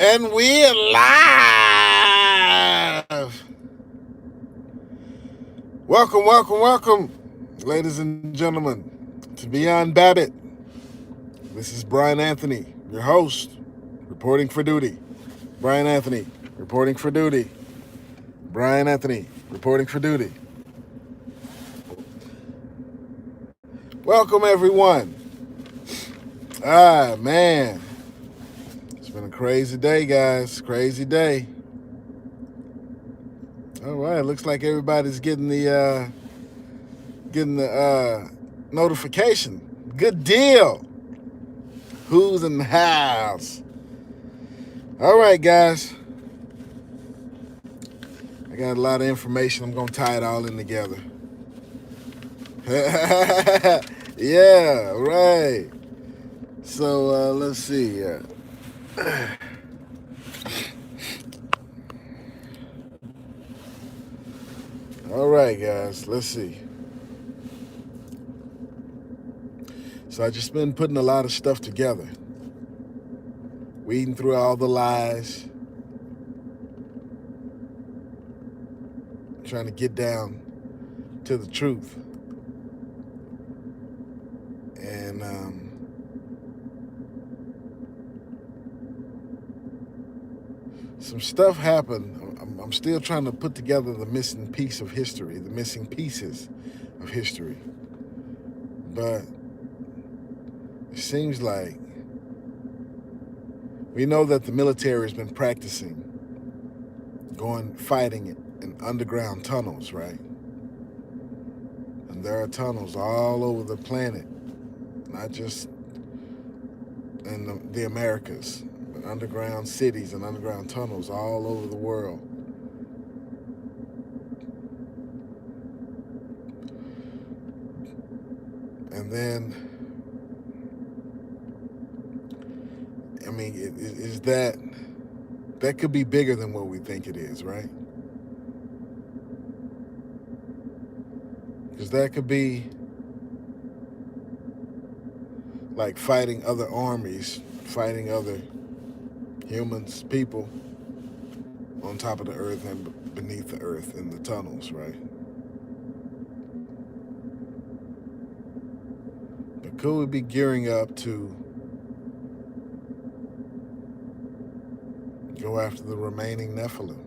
And we're live. Welcome, ladies and gentlemen, to Beyond Babbitt. This is Brian Anthony, your host, reporting for duty. Brian Anthony, reporting for duty. Brian Anthony, reporting for duty. Welcome, everyone. Man. It's been a crazy day, guys. Crazy day. All right, looks like everybody's getting the notification. Good deal. Who's in the house? All right, guys. I got a lot of information. I'm gonna tie it all in together. Yeah, right. So let's see. All right, guys. Let's see. So I just been putting a lot of stuff together, weeding through all the lies, trying to get down to the truth. And some stuff happened. I'm still trying to put together the missing piece of history, the missing pieces of history. But it seems like we know that the military has been practicing fighting in underground tunnels, right? And there are tunnels all over the planet, not just in the Americas, but underground cities and underground tunnels all over the world. And then, I mean, is that could be bigger than what we think it is, right? Because that could be like fighting other armies, fighting other humans, people on top of the earth and beneath the earth in the tunnels, right? But could we be gearing up to go after the remaining Nephilim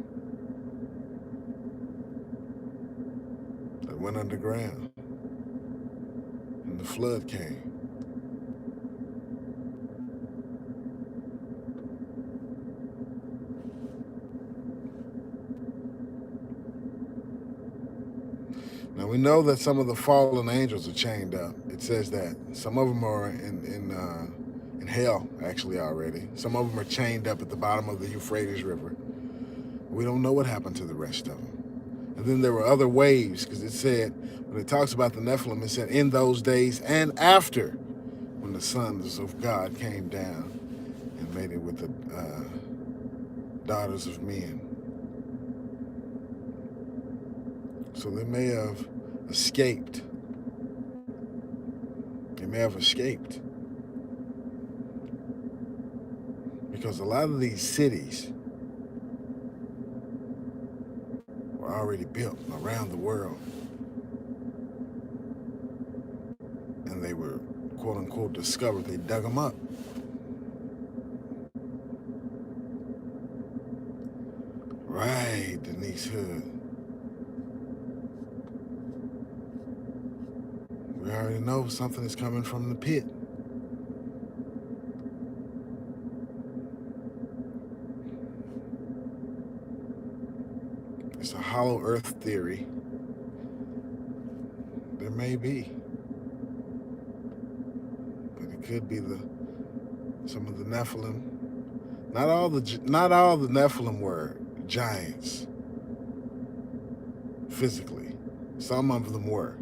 that went underground and the flood came? Now we know that some of the fallen angels are chained up. It says that some of them are in hell actually already. Some of them are chained up at the bottom of the Euphrates River. We don't know what happened to the rest of them. And then there were other waves, because it said, when it talks about the Nephilim, it said in those days and after, when the sons of God came down and mated with the daughters of men. So they may have escaped. They may have escaped. Because a lot of these cities were already built around the world. And they were, quote unquote, discovered. They dug them up. Right, Denise Hood. We already know something is coming from the pit. It's a hollow earth theory. There may be. But it could be some of the Nephilim. Not all the Nephilim were giants physically. Some of them were.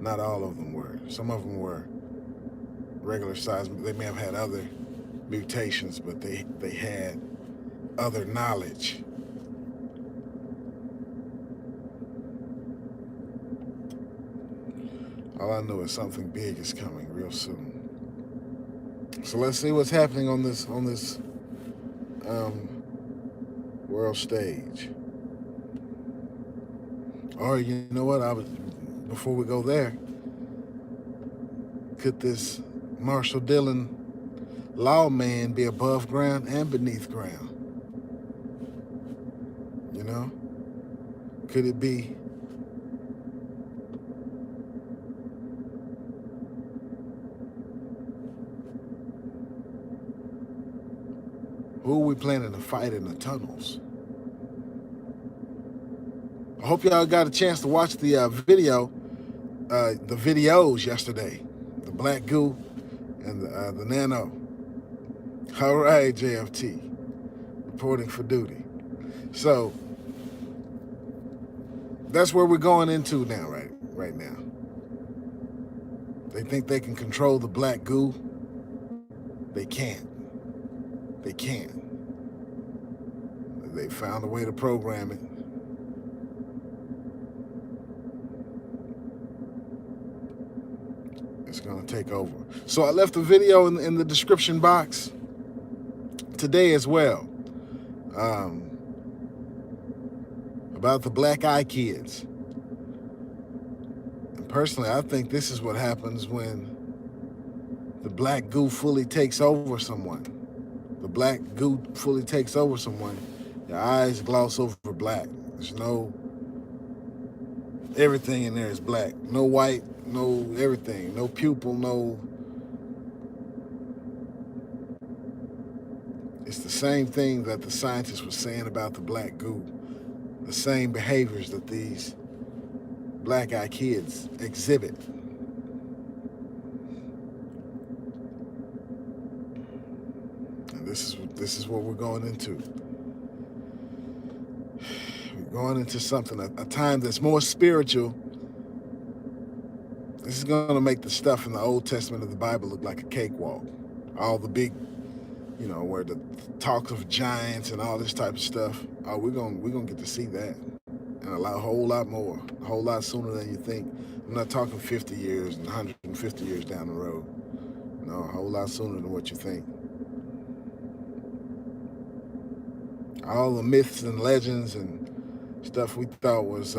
Not all of them were. Some of them were regular size. They may have had other mutations, but they had other knowledge. All I know is something big is coming real soon. So let's see what's happening on this world stage. Or you know what? Before we go there, could this Marshall Dillon lawman be above ground and beneath ground? You know? Could it be who are we planning to fight in the tunnels? I hope y'all got a chance to watch the the videos yesterday. The black goo and the nano. All right, JFT, reporting for duty. So that's where we're going into now, right now. They think they can control the black goo. They can't. They can't. They found a way to program it. It's gonna take over. So I left a video in the description box today as well, about the black eye kids. And personally, I think this is what happens when the black goo fully takes over someone. The black goo fully takes over someone. Your eyes gloss over black. There's no, everything in there is black. No white, no everything. No pupil, no. It's the same thing that the scientists were saying about the black goo. The same behaviors that these black eye kids exhibit. And this is what we're going into. We're going into something, a time that's more spiritual. This is going to make the stuff in the Old Testament of the Bible look like a cakewalk. All the big, where the talk of giants and all this type of stuff. Oh, we're gonna get to see that, and a whole lot more, a whole lot sooner than you think. I'm not talking 50 years and 150 years down the road. No, a whole lot sooner than what you think. All the myths and legends and stuff we thought was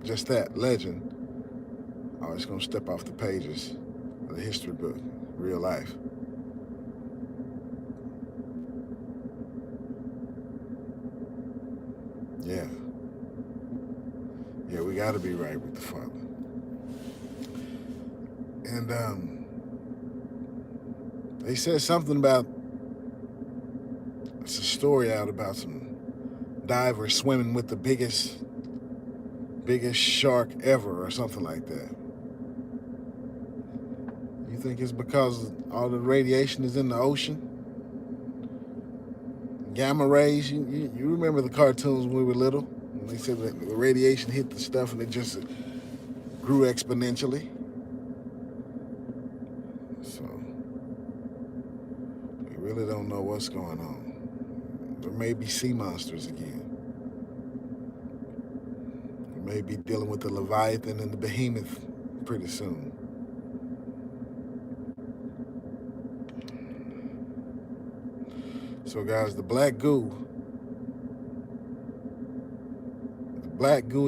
just that, legend. Oh, it's gonna step off the pages of the history book, real life. Yeah, we got to be right with the Father. And they said something about, it's a story out about some diver swimming with the biggest shark ever or something like that. You think it's because all the radiation is in the ocean? Gamma rays, you remember the cartoons when we were little? When they said that the radiation hit the stuff and it just grew exponentially. So, we really don't know what's going on. There may be sea monsters again. We may be dealing with the Leviathan and the Behemoth pretty soon. So guys, the black goo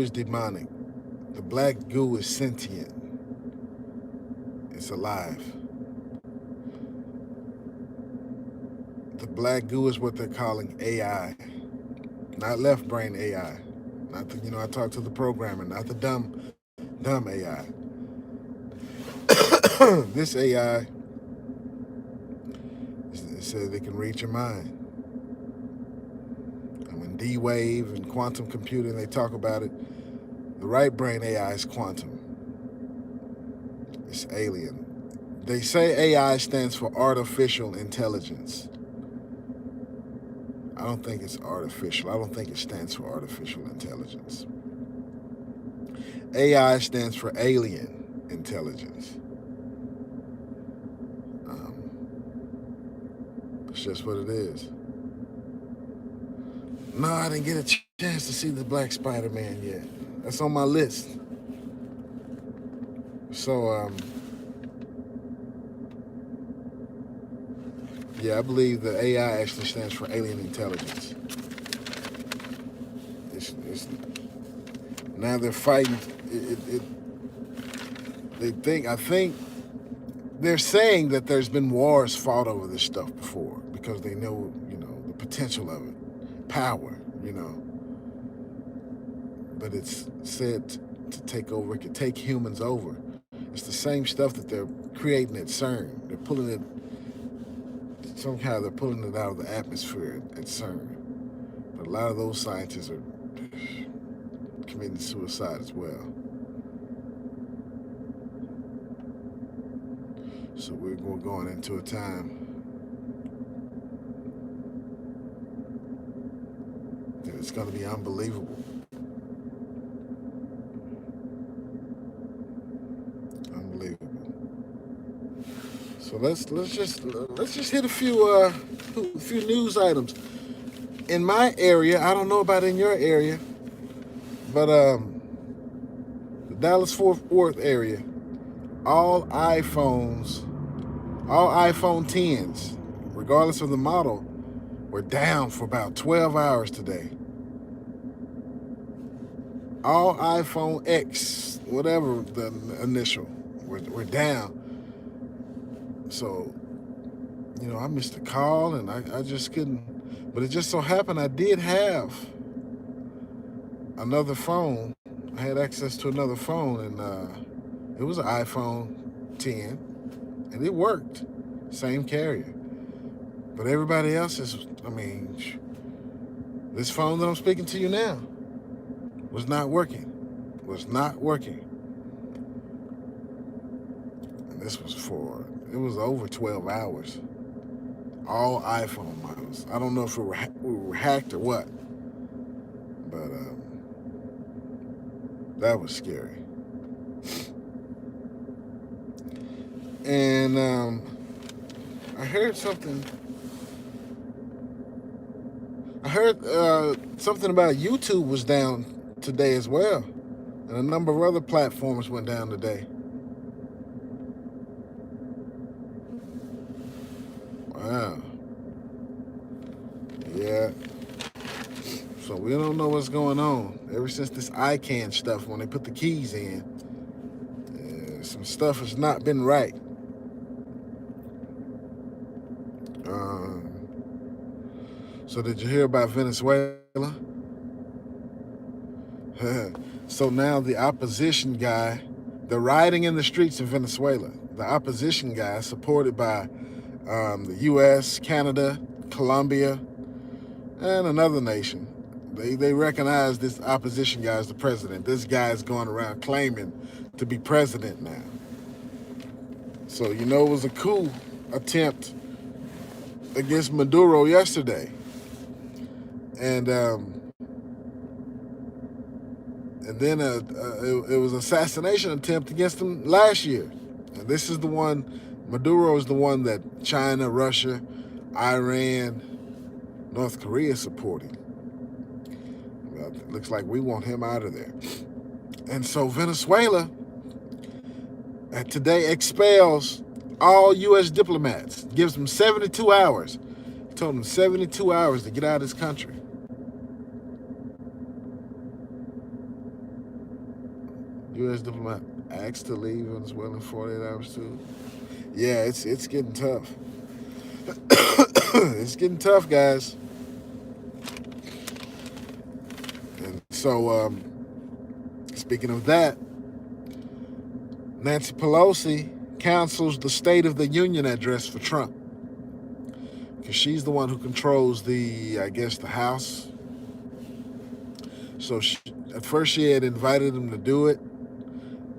is demonic. The black goo is sentient. It's alive. The black goo is what they're calling AI. Not left brain AI. Not the, I talked to the programmer, not the dumb AI. This AI, it says they can read your mind. And when D-Wave and quantum computing, they talk about it, the right brain AI is quantum. It's alien. They say AI stands for artificial intelligence. I don't think it's artificial. I don't think it stands for artificial intelligence. AI stands for alien intelligence. It's just what it is. No, I didn't get a chance to see the Black Spider-Man yet. That's on my list. So, Yeah, I believe the AI actually stands for alien intelligence. It's now they're fighting. I think they're saying that there's been wars fought over this stuff before because they know, the potential of it, power, but it's said to take over. It could take humans over. It's the same stuff that they're creating at CERN. They're pulling it somehow. They're pulling it out of the atmosphere at CERN. But a lot of those scientists are committing suicide as well. So we're going into a time that it's going to be unbelievable. Unbelievable. So let's just hit a few news items. In my area, I don't know about in your area, but the Dallas-Fort Worth area, all iPhone 10s, regardless of the model, were down for about 12 hours today. All iPhone X, whatever the initial, were down. So, I missed a call and I just couldn't. But it just so happened I did have another phone. I had access to another phone, and it was an iPhone 10, and it worked. Same carrier. But everybody else this phone that I'm speaking to you now was not working. And this was it was over 12 hours. All iPhone models. I don't know if we were hacked or what, but that was scary. And I heard something. I heard something about YouTube was down today as well, and a number of other platforms went down today. Wow. Yeah. So we don't know what's going on. Ever since this ICANN stuff, when they put the keys in, some stuff has not been right. So did you hear about Venezuela? So now the opposition guy, they're rioting in the streets in Venezuela. The opposition guy, supported by the U.S., Canada, Colombia, and another nation, they recognize this opposition guy as the president. This guy is going around claiming to be president now. So, it was a coup attempt against Maduro yesterday. And then it was an assassination attempt against him last year. And this is the one, Maduro is the one that China, Russia, Iran, North Korea supporting. Well, it looks like we want him out of there. And so Venezuela today expels all U.S. diplomats, gives them 72 hours. He told them 72 hours to get out of his country. U.S. diplomat asked to leave Venezuela in 48 hours too. Yeah, it's getting tough. It's getting tough, guys. And so, speaking of that, Nancy Pelosi cancels the State of the Union address for Trump, because she's the one who controls the House. So at first she had invited him to do it,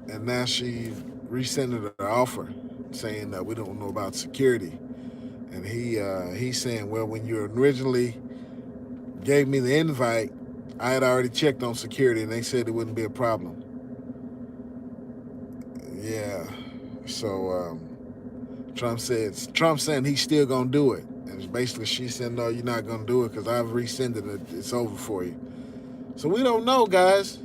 and now she rescinded her offer, saying that we don't know about security. And he's saying, well, when you originally gave me the invite, I had already checked on security, and they said it wouldn't be a problem. Yeah. So Trump saying he's still gonna do it, and basically she said, no, you're not gonna do it because I've rescinded it. It's over for you. So we don't know, guys.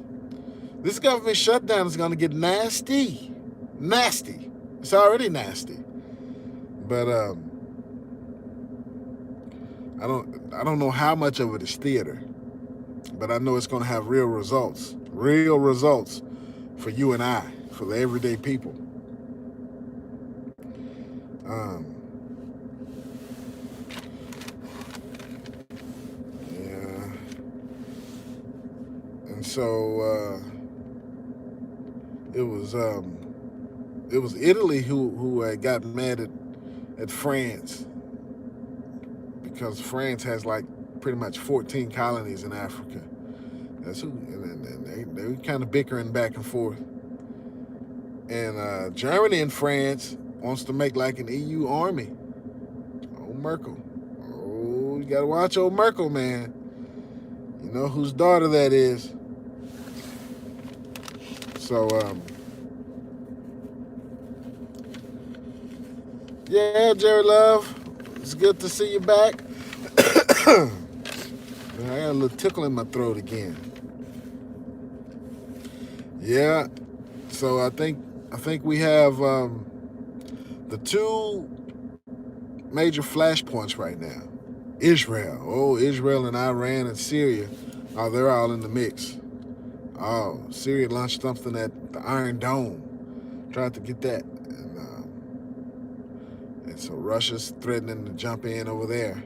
This government shutdown is gonna get nasty. It's already nasty. But I don't know how much of it is theater, but I know it's going to have real results for you and I, for the everyday people. Um, yeah, and so it was Italy who had gotten mad at France because France has like pretty much 14 colonies in Africa. That's who, and they kind of bickering back and forth. And Germany and France wants to make like an EU army. Old Merkel. Oh, you gotta watch old Merkel, man. You know whose daughter that is. So, yeah, Jerry Love, it's good to see you back. I got a little tickle in my throat again. Yeah, so I think we have the two major flashpoints right now. Israel and Iran and Syria. Oh, they're all in the mix. Oh, Syria launched something at the Iron Dome. Tried to get that. And so Russia's threatening to jump in over there.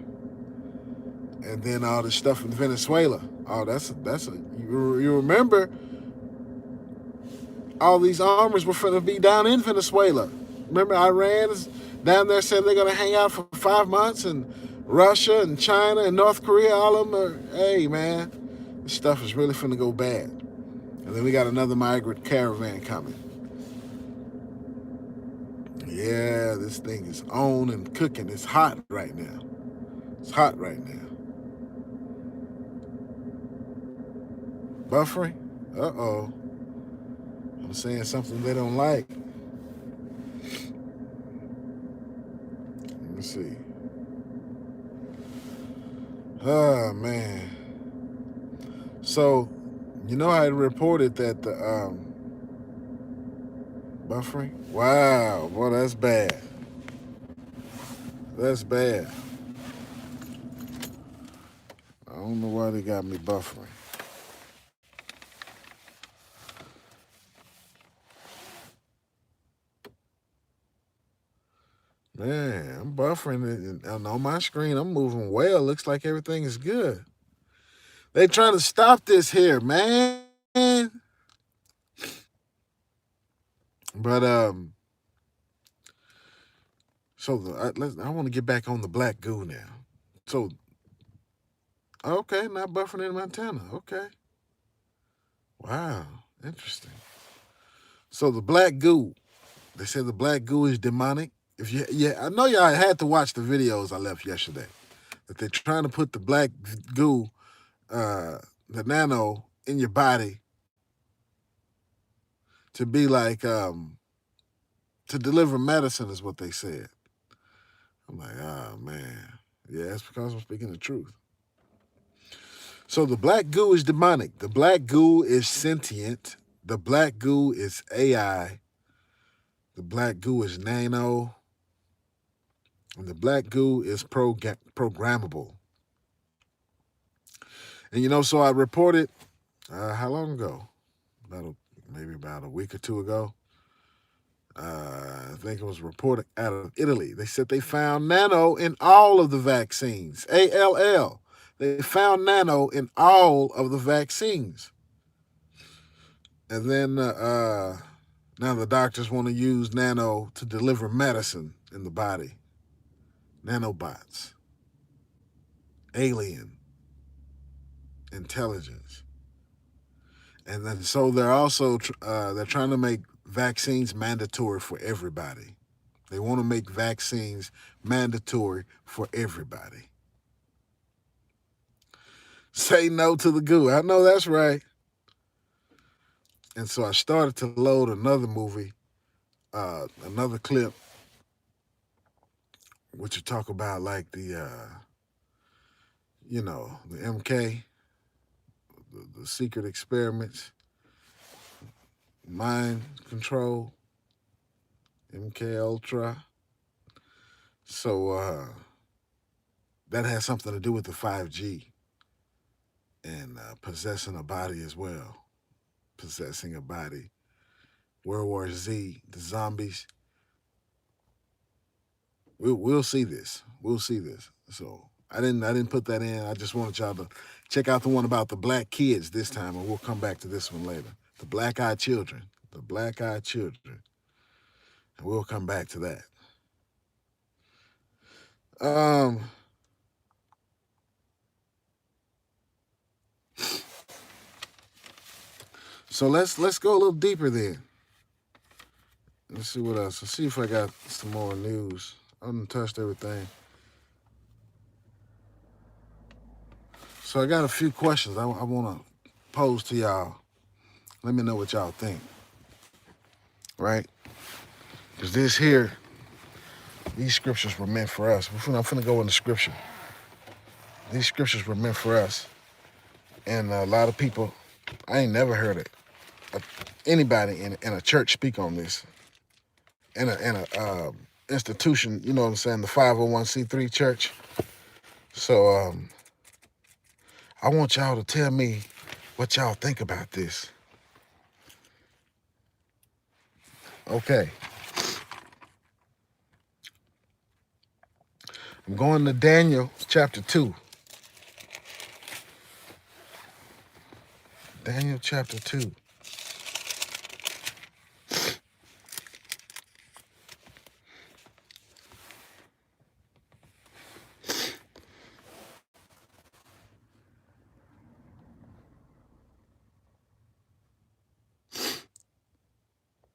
And then all this stuff in Venezuela. Oh, you remember all these armors were going to be down in Venezuela. Remember Iran is down there saying they're going to hang out for 5 months, and Russia and China and North Korea, all of them are, hey, man, this stuff is really finna go bad. And then we got another migrant caravan coming. Yeah, this thing is on and cooking. It's hot right now. It's hot right now. Buffering? Uh-oh. I'm saying something they don't like. Let me see. Oh, man. So, you know, I reported that the buffering? Wow, boy, that's bad. That's bad. I don't know why they got me buffering. Man, I'm buffering, and on my screen, I'm moving well. Looks like everything is good. They trying to stop this here, man. But so I want to get back on the black goo now. So, okay, not buffering in Montana. Okay. Wow, interesting. So the black goo, they say the black goo is demonic. I know y'all had to watch the videos I left yesterday. That they're trying to put the black goo, the nano, in your body to be like to deliver medicine is what they said. I'm like, oh man, yeah, that's because I'm speaking the truth. So the black goo is demonic. The black goo is sentient. The black goo is AI. The black goo is nano. And the black goo is programmable. And, you know, so I reported, how long ago? Maybe about a week or two ago. I think it was reported out of Italy. They said they found nano in all of the vaccines. ALL. They found nano in all of the vaccines. And then now the doctors want to use nano to deliver medicine in the body. Nanobots. Alien intelligence. And then so they're also they're trying to make vaccines mandatory for everybody. They want to make vaccines mandatory for everybody. Say no to the goo. I know that's right. And so I started to load another movie, another clip, which you talk about like the, the MK, the secret experiments, mind control, MK Ultra. So that has something to do with the 5G and possessing a body as well. Possessing a body. World War Z, the zombies. We'll see this. We'll see this. So I didn't put that in. I just wanted y'all to check out the one about the black kids this time, and we'll come back to this one later. The black-eyed children. The black-eyed children. And we'll come back to that. So let's go a little deeper then. Let's see what else. Let's see if I got some more news. I haven't touched everything. So I got a few questions I want to pose to y'all. Let me know what y'all think. Right? Because these scriptures were meant for us. I'm finna go into scripture. These scriptures were meant for us. And a lot of people, I ain't never heard it. Anybody in a church speak on this. In a institution, you know what I'm saying, the 501c3 church. So I want y'all to tell me what y'all think about this. Okay. I'm going to Daniel chapter 2. Daniel chapter 2.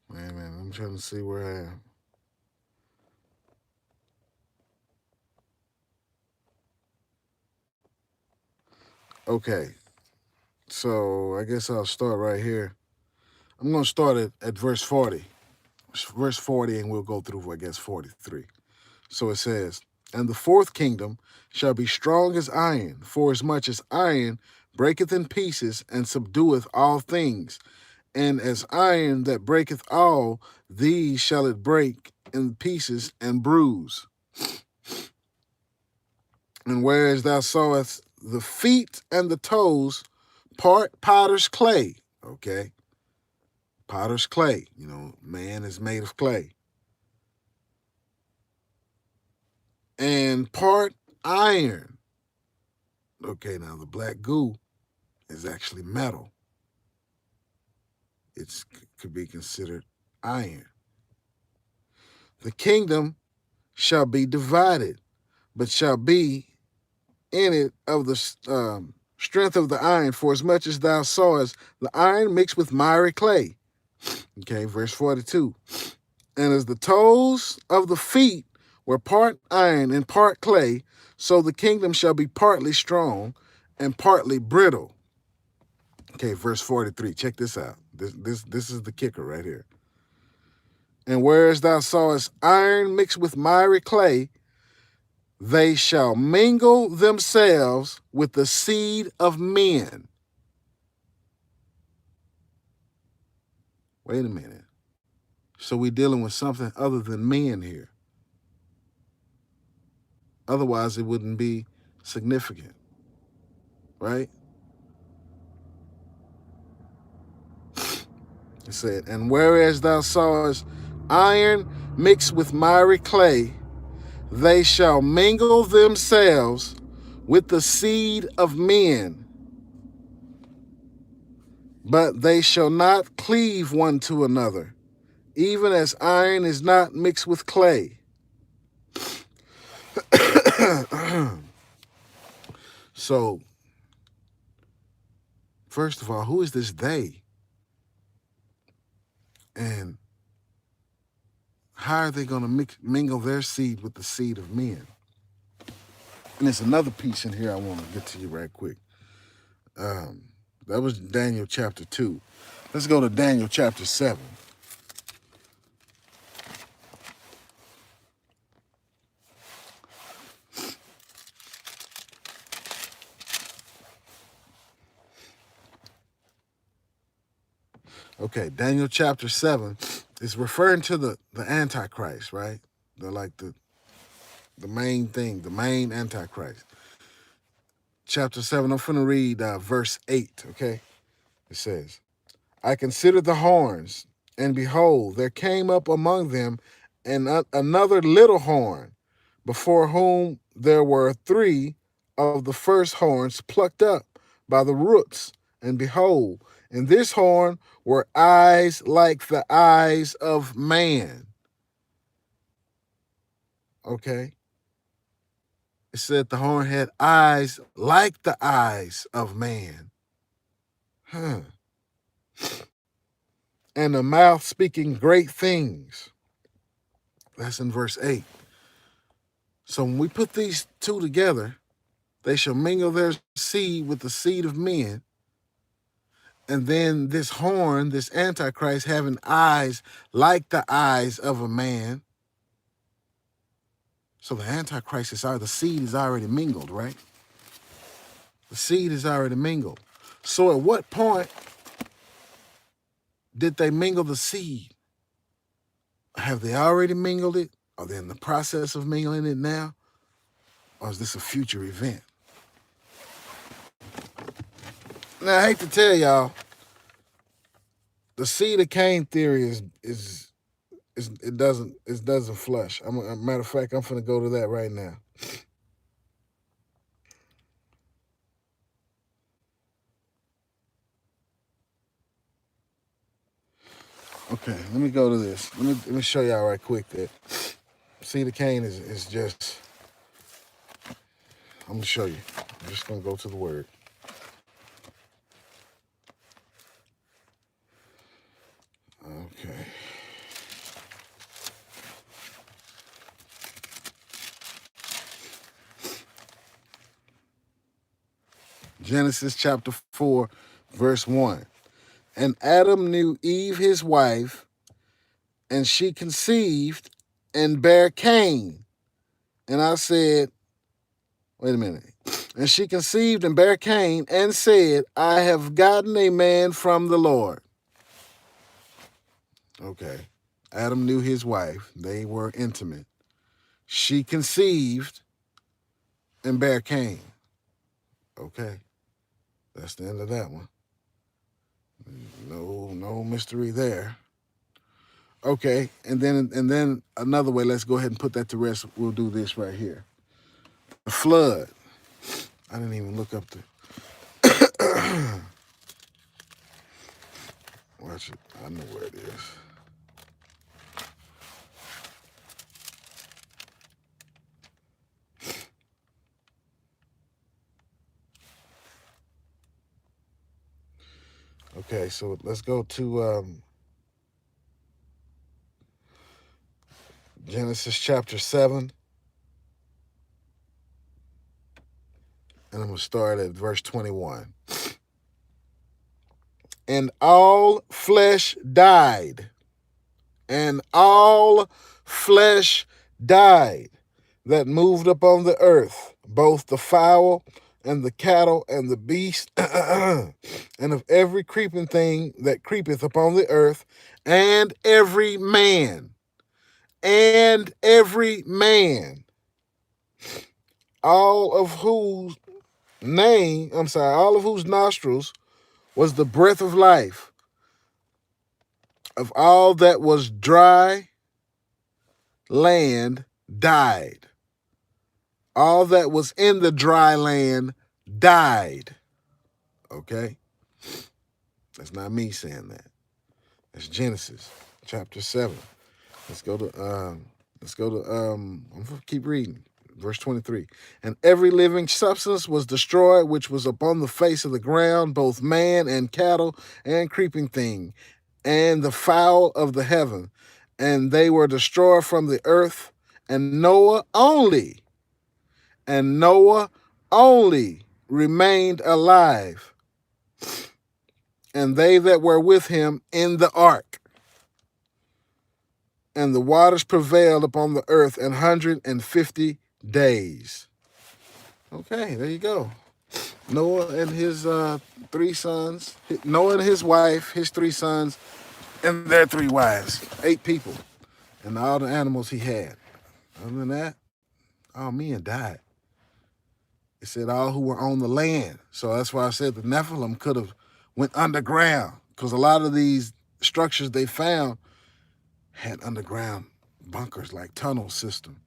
Man, I'm trying to see where I am. Okay, so I guess I'll start right here. I'm going to start at verse 40. Verse 40, and we'll go through, I guess, 43. So it says, "And the fourth kingdom shall be strong as iron, for as much as iron breaketh in pieces and subdueth all things. And as iron that breaketh all, these shall it break in pieces and bruise. And whereas thou sawest the feet and the toes, part potter's clay." Okay. Potter's clay. You know, man is made of clay. "And part iron." Okay, now the black goo is actually metal. It could be considered iron. "The kingdom shall be divided, but shall be in it of the strength of the iron, for as much as thou sawest the iron mixed with miry clay." Okay, verse 42. "And as the toes of the feet were part iron and part clay, so the kingdom shall be partly strong and partly brittle." Okay, verse 43. Check this out. This is the kicker right here. "And whereas thou sawest iron mixed with miry clay, they shall mingle themselves with the seed of men." Wait a minute. So we're dealing with something other than men here. Otherwise, it wouldn't be significant, right? It said, "And whereas thou sawest iron mixed with miry clay, they shall mingle themselves with the seed of men, but they shall not cleave one to another, even as iron is not mixed with clay." So, first of all, who is this they? And how are they going to mingle their seed with the seed of men? And there's another piece in here I want to get to you right quick. That was Daniel chapter 2. Let's go to Daniel chapter 7. Okay, Daniel chapter 7 is referring to the Antichrist, right? The main thing, the main Antichrist. Chapter 7, I'm finna read verse 8, okay? It says, I considered the horns, and behold, there came up among them another little horn, before whom there were 3 of the first horns plucked up by the roots. And behold, in this horn were eyes like the eyes of man. Okay? It said the horn had eyes like the eyes of man. And a mouth speaking great things. That's in verse 8. So when we put these 2 together, they shall mingle their seed with the seed of men. And then this horn, this Antichrist, having eyes like the eyes of a man. So the Antichrist the seed is already mingled, right? The seed is already mingled. So at what point did they mingle the seed? Have they already mingled it? Are they in the process of mingling it now? Or is this a future event? Now, I hate to tell y'all, the seed of Cain theory it doesn't flush. Matter of fact, I'm finna go to that right now. Okay, let me go to this. Let me show y'all right quick that seed of Cain is just. I'm gonna show you. I'm just gonna go to the word. Okay. Genesis chapter 4, verse 1. And Adam knew Eve his wife, and she conceived and bare Cain. And I said, wait a minute. And she conceived and bare Cain and said, I have gotten a man from the Lord. Okay. Adam knew his wife. They were intimate. She conceived and bare Cain. Okay. That's the end of that one. No mystery there. Okay, and then another way, let's go ahead and put that to rest. We'll do this right here. The flood. I didn't even look up the watch it. I know where it is. Okay, so let's go to Genesis chapter 7. And I'm going to start at verse 21. And all flesh died. And all flesh died that moved upon the earth, both the fowl and the cattle and the beast, and of every creeping thing that creepeth upon the earth, and every man, all of whose nostrils was the breath of life, of all that was dry land died. All that was in the dry land died. Okay? That's not me saying that. That's Genesis chapter 7. Let's go to I'm gonna keep reading. Verse 23. And every living substance was destroyed, which was upon the face of the ground, both man and cattle and creeping thing, and the fowl of the heaven. And they were destroyed from the earth, and Noah only remained alive, and they that were with him in the ark. And the waters prevailed upon the earth 150 days. Okay, there you go. Noah and his 3 sons, Noah and his wife, his 3 sons, and their 3 wives, 8 people, and all the animals he had. Other than that, all men died. It said all who were on the land. So that's why I said the Nephilim could have went underground, because a lot of these structures they found had underground bunkers, like tunnel system.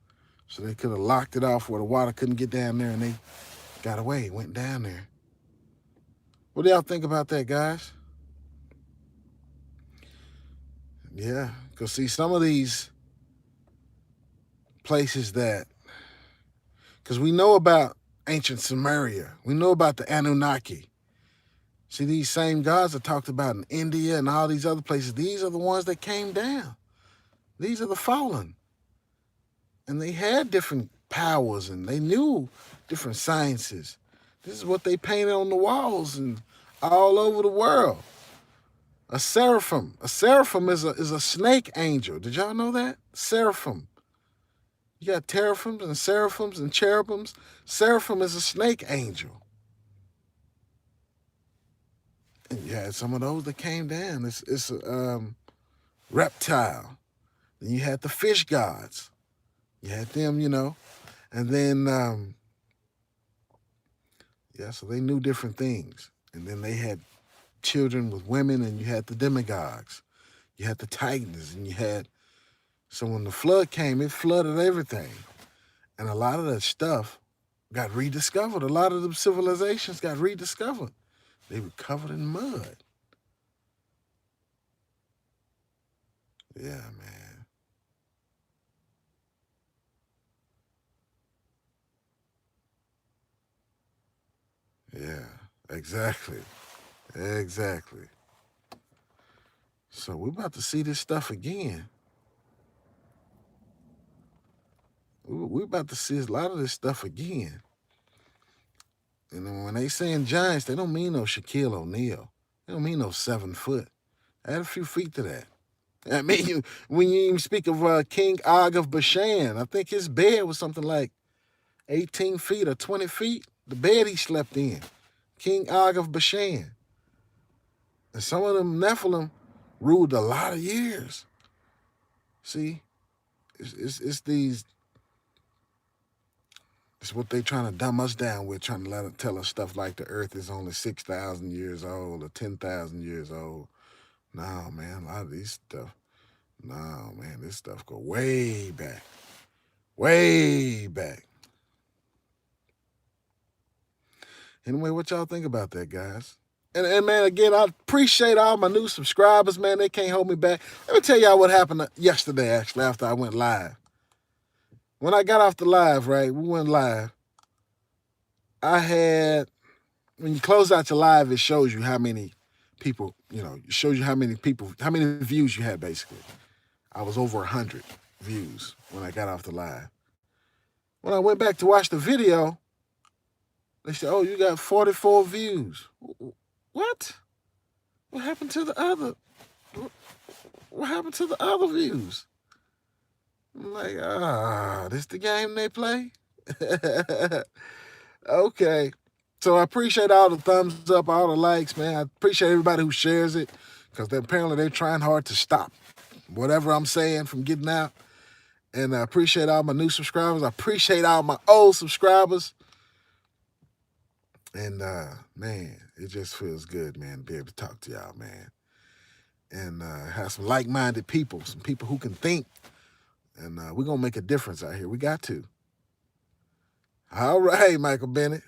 So they could have locked it off where the water couldn't get down there, and they got away, went down there. What do y'all think about that, guys? Yeah, because see, some of these places because we know about ancient Sumeria, we know about the Anunnaki. See, these same gods are talked about in India and all these other places. These are the ones that came down. These are the fallen. And they had different powers and they knew different sciences. This is what they painted on the walls and all over the world. A seraphim. A seraphim is a snake angel. Did y'all know that? Seraphim. You got teraphims and seraphims and cherubims. Seraphim is a snake angel. And you had some of those that came down. It's a reptile. Then you had the fish gods. You had them, and then, so they knew different things. And then they had children with women, and you had the demigods. You had the titans, and so when the flood came, it flooded everything. And a lot of that stuff got rediscovered. A lot of the civilizations got rediscovered. They were covered in mud. Yeah, man. Yeah, exactly. Exactly. So we're about to see this stuff again. We're about to see a lot of this stuff again. And then when they saying giants, they don't mean no Shaquille O'Neal. They don't mean no 7 foot. Add a few feet to that. I mean, when you even speak of King Og of Bashan, I think his bed was something like 18 feet or 20 feet. The bed he slept in. King Og of Bashan. And some of them Nephilim ruled a lot of years. See, it's what they trying to dumb us down with, trying to tell us stuff like the earth is only 6,000 years old or 10,000 years old. No, man, a lot of these stuff. No, man, this stuff go way back. Way back. Anyway, what y'all think about that, guys? And man, again, I appreciate all my new subscribers, man. They can't hold me back. Let me tell y'all what happened yesterday, actually, after I went live. When I got off the live, right, we went live. When you close out your live, it shows you how many people, it shows you how many views you had, basically. I was over 100 views when I got off the live. When I went back to watch the video, they said, oh, you got 44 views. What? What happened to the other? What happened to the other views? I'm like, this the game they play? Okay. So I appreciate all the thumbs up, all the likes, man. I appreciate everybody who shares it, because apparently they're trying hard to stop whatever I'm saying from getting out. And I appreciate all my new subscribers. I appreciate all my old subscribers. And, man, it just feels good, man, to be able to talk to y'all, man. And have some like-minded people, some people who can think. And we're going to make a difference out here. We got to. All right, Michael Bennett.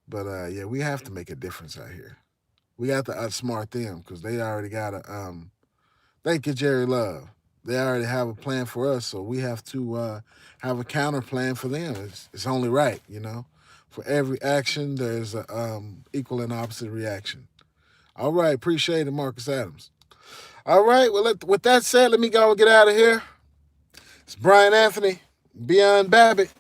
But, yeah, we have to make a difference out here. We got to outsmart them, because they already got a, thank you, Jerry Love. They already have a plan for us, so we have to have a counter plan for them. It's only right, For every action, there's a equal and opposite reaction. All right, appreciate it, Marcus Adams. All right, well, with that said, let me go and get out of here. It's Brian Anthony, Beyond Babbitt.